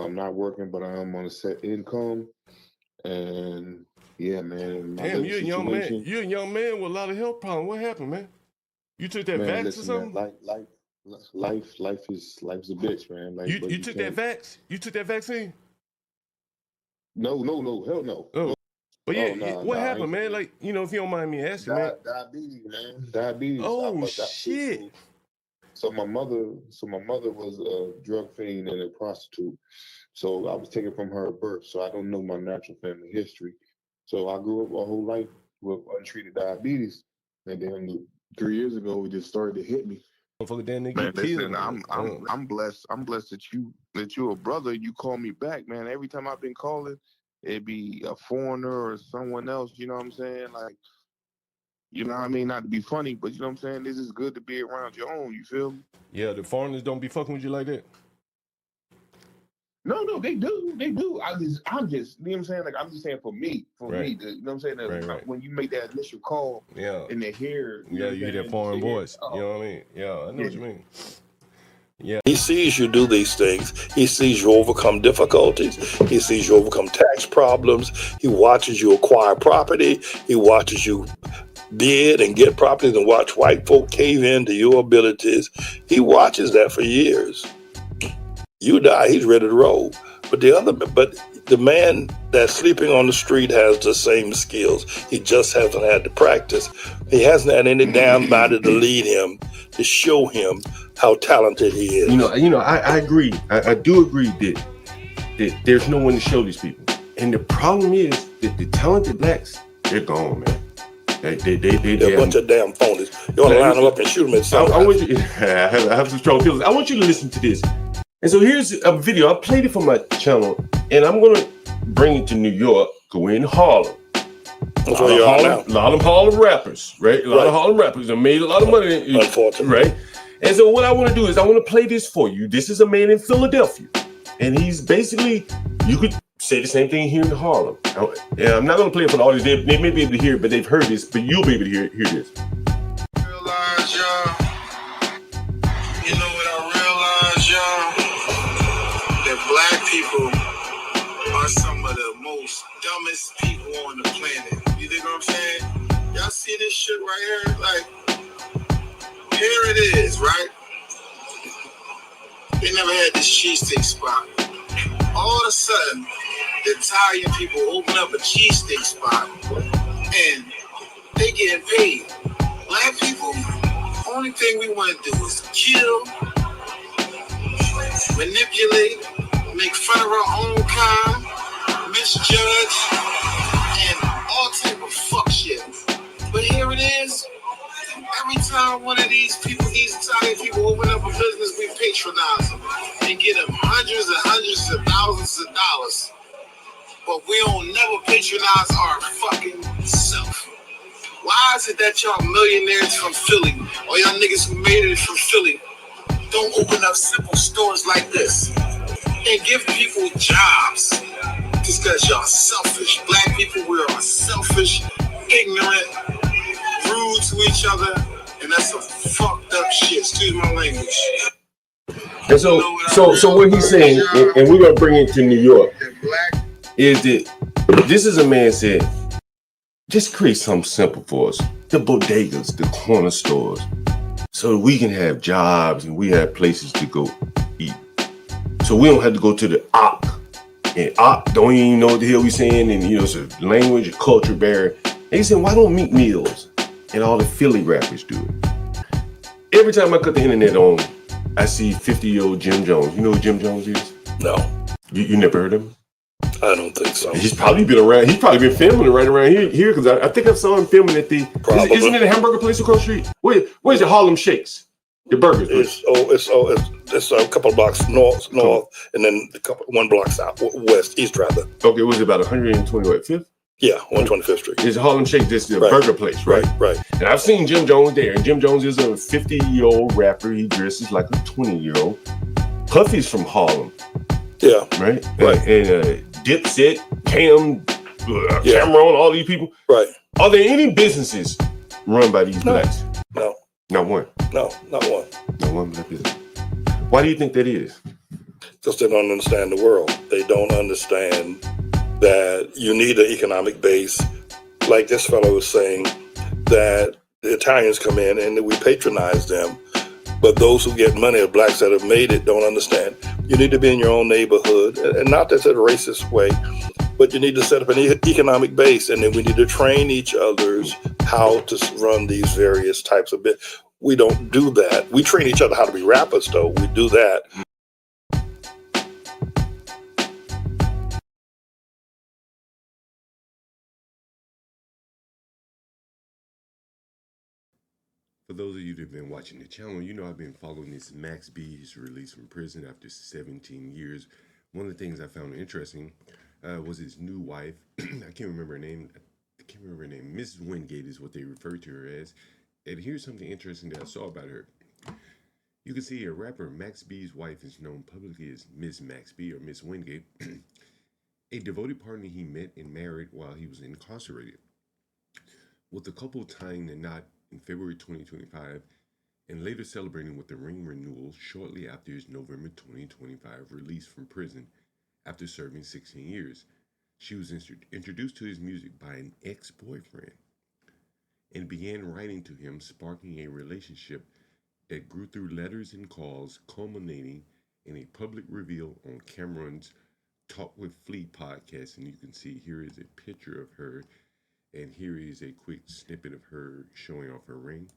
I'm not working, but I am on a set income. And yeah, man, my Damn, living you're a young man. situation. You're a young man with a lot of health problems. What happened, man? You took that Man, vax or listen, man, something? life's a bitch, man. Like, but You you took that can't. vax? You took that vaccine? No, hell no. Oh, but Oh, yeah, nah, what nah, I ain't happened, man? taking Like, if you don't mind me asking, man. diabetes, man. Diabetes. Oh So, shit. my mother was a drug fiend and a prostitute. So I was taken from her at birth. So I don't know my natural family history. So I grew up my whole life with untreated diabetes. And then 3 years ago, it just started to hit me. Motherfucker, damn, they Man, get killed. listen, I'm blessed. I'm blessed that you're a brother. You call me back, man. Every time I've been calling, it'd be a foreigner or someone else. You know what I'm saying? Like, you know what I mean? Not to be funny, but you know what I'm saying? This is good to be around your own. You feel me? Yeah, the foreigners don't be fucking with you like that. No, they do. They do. I'm just, you know what I'm saying? Like, I'm just saying for me, Right. you know what I'm saying? Right. When you make that initial call Yeah. and they hear, you know Yeah, what I'm you hear that saying? foreign They hear, voice. You know what I mean? Yeah, I know what you mean. Yeah. He sees you do these things. He sees you overcome difficulties. He sees you overcome tax problems. He watches you acquire property. He watches you bid and get properties and watch white folk cave into your abilities. He watches that for years. You die, he's ready to roll. But the man that's sleeping on the street has the same skills. He just hasn't had to practice. He hasn't had any damn body to lead him, to show him how talented he is. I agree. I do agree that there's no one to show these people. And the problem is that the talented blacks, they're gone, man. They're a bunch of damn phonies. You want to line them up and shoot them at I want you. I have some strong feelings. I want you to listen to this. And so here's a video. I played it for my channel, and I'm gonna bring it to New York. Because we're in Harlem. That's where you're now. A lot of Harlem rappers, right? A lot of Harlem rappers have made a lot of money. Unfortunately, right? And so what I want to do is I want to play this for you. This is a man in Philadelphia, and he's basically, you could say the same thing here in Harlem. Yeah, I'm not going to play it for the audience. They may be able to hear it, but they've heard this, but you'll be able to hear this. Realize, y'all, you know what I realize, y'all? That black people are some of the most dumbest people on the planet. You dig what I'm saying? Y'all see this shit right here? Like, here it is, right? They never had this cheesesteak spot. All of a sudden, the Italian people open up a cheesesteak spot and they getting paid. Black people, only thing we want to do is kill, manipulate, make fun of our own kind, misjudge, and all type of fuck shit. But here it is. Every time one of these Italian people open up a business, we patronize them and get them hundreds and hundreds of thousands of dollars. But we don't never patronize our fucking self. Why is it that y'all millionaires from Philly, or y'all niggas who made it from Philly, don't open up simple stores like this and give people jobs? Just because y'all selfish. Black people, we are selfish, ignorant, rude to each other, and that's some fucked up shit. Excuse my language. And so what he's saying, and we're gonna bring it to New York, is that this is a man said, just create something simple for us. The bodegas, the corner stores, so we can have jobs and we have places to go eat. So we don't have to go to the op. And op don't even know what the hell we saying, and it's a language, a culture barrier. And he said, why don't Meat Meals and all the Philly rappers do it? Every time I cut the internet on, I see 50-year-old Jim Jones. You know who Jim Jones is? No. You never heard of him? I don't think so. He's probably been around. He's probably been filming it right around here because I think I saw him filming at the. Isn't it a hamburger place across the street? Where's the Harlem Shakes? The burgers place. It's a couple of blocks north, and then one block south, east rather. Okay, it was about 125th. Yeah, 125th Street. It's Harlem Shake, just a burger place, right? Right. And I've seen Jim Jones there. And Jim Jones is a 50-year-old rapper. He dresses like a 20-year-old. Puffy's from Harlem. Yeah. Right. And Dipset, Cameron, all these people. Right. Are there any businesses run by these blacks? No. Not one. No, not one. Not one black business. Why do you think that is? because they don't understand the world. They don't understand that you need an economic base. Like this fellow was saying, that the Italians come in and we patronize them. But those who get money, the blacks that have made it, don't understand. You need to be in your own neighborhood, and not that's a racist way, but you need to set up an economic base, and then we need to train each others how to run these various types of bit. We don't do that. We train each other how to be rappers, though. We do that. For those of you that have been watching the channel, you know I've been following this Max B. He's released from prison after 17 years. One of the things I found interesting was his new wife. I can't remember her name. Mrs. Wingate is what they refer to her as. And here's something interesting that I saw about her. You can see a rapper Max B's wife is known publicly as Miss Max B or Miss Wingate, a devoted partner he met and married while he was incarcerated. With the couple tying the knot in February 2025 and later celebrating with the ring renewal shortly after his November 2025 release from prison after serving 16 years. She was introduced to his music by an ex-boyfriend and began writing to him, sparking a relationship that grew through letters and calls, culminating in a public reveal on Cameron's Talk with Flea podcast. And you can see here is a picture of her, and here is a quick snippet of her showing off her ring.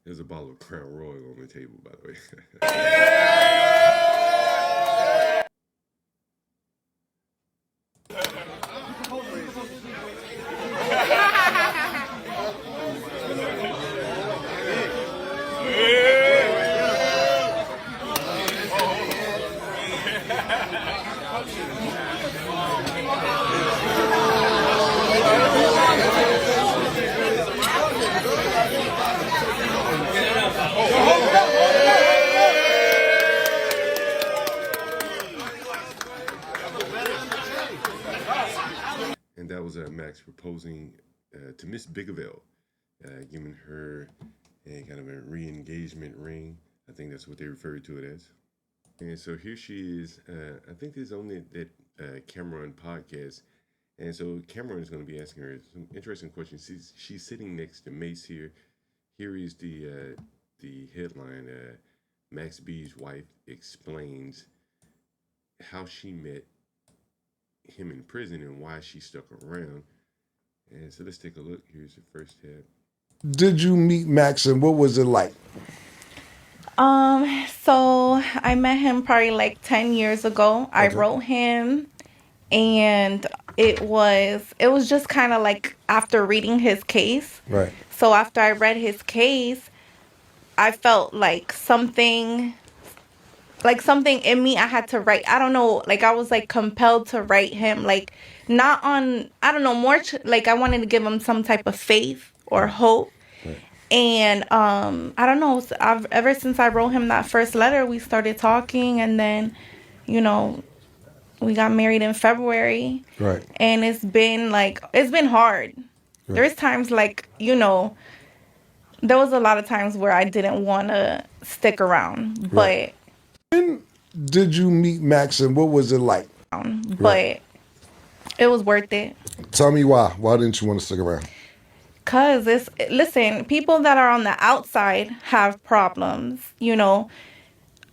There's a bottle of Crown Royal on the table, by the way. And that was Max proposing to Miss Biggaveli, giving her a kind of a re-engagement ring. I think that's what they referred to it as. And so here she is. I think this is only that Cameron podcast. And so Cameron is going to be asking her some interesting questions. She's sitting next to Mace here. Here is the headline. Max B's wife explains how she met him in prison and why she stuck around. And so let's take a look. Here's the first tab. Did you meet Max and what was it like? So I met him probably like 10 years ago. I Okay. wrote him, and it was just kind of like after reading his case. Right. So after I read his case, I felt like something in me I had to write. I don't know, like I was like compelled to write him, like not on, I don't know, more like I wanted to give him some type of faith or hope. Right. And I don't know, ever since I wrote him that first letter, we started talking, and then, you know, we got married in February. Right. And it's been hard. Right. There's times like, you know, there was a lot of times where I didn't want to stick around, Right. When did you meet Max and what was it like? but it was worth it. Tell me why. Why didn't you want to stick around? Cause listen, people that are on the outside have problems, you know,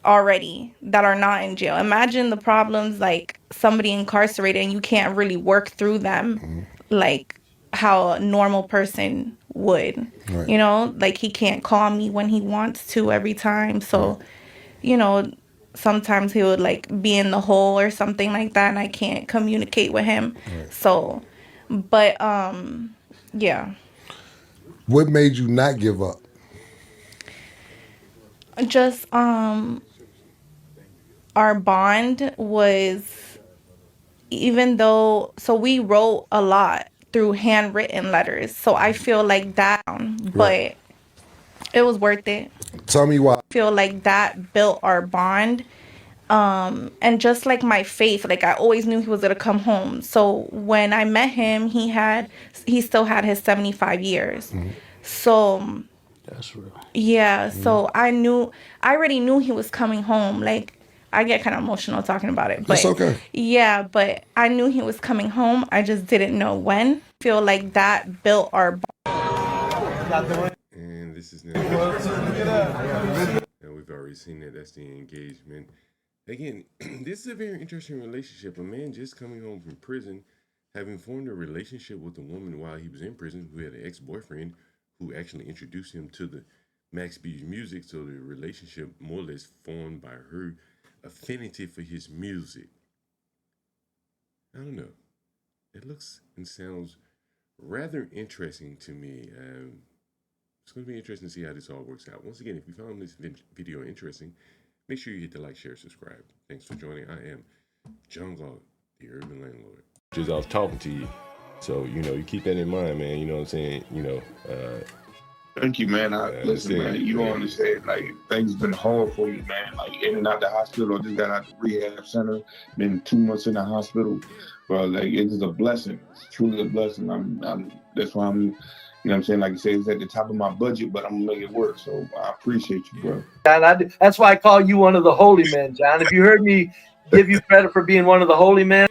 already, that are not in jail. Imagine the problems like somebody incarcerated and you can't really work through them like how a normal person would. Right. You know, like he can't call me when he wants to every time. So, you know, sometimes he would like be in the hole or something like that and I can't communicate with him. Right. So, but yeah. What made you not give up? Just our bond was, even though, so we wrote a lot through handwritten letters, so I feel like that, but it was worth it. Tell me why. I feel like that built our bond. And just like my faith, like I always knew he was gonna come home. So when I met him, he still had his 75 years. So That's real. yeah, so I already knew he was coming home. Like I get kind of emotional talking about it, That's but okay. yeah, but I knew he was coming home. I just didn't know when. Feel like that built our And this is now. And we've already seen that. That's the engagement. Again, this is a very interesting relationship. A man just coming home from prison, having formed a relationship with a woman while he was in prison who had an ex-boyfriend who actually introduced him to the Max B's music. So the relationship more or less formed by her affinity for his music. I don't know. It looks and sounds rather interesting to me. It's going to be interesting to see how this all works out. Once again, if you found this video interesting, make sure you hit the like, share, subscribe. Thanks for joining. I am John Galt, the Urban Landlord. Just off talking to you. So, you keep that in mind, man. You know what I'm saying? Thank you, man. Listen, man, you don't understand. Like, things been hard for me, man. Like, in and out the hospital. I just got out the rehab center. Been 2 months in the hospital. Bro, like, it is a blessing. It's truly a blessing. That's why I'm, you know what I'm saying? Like you say, it's at the top of my budget, but I'm going to make it work. So I appreciate you, bro. And that's why I call you one of the holy men, John. If you heard me give you credit for being one of the holy men,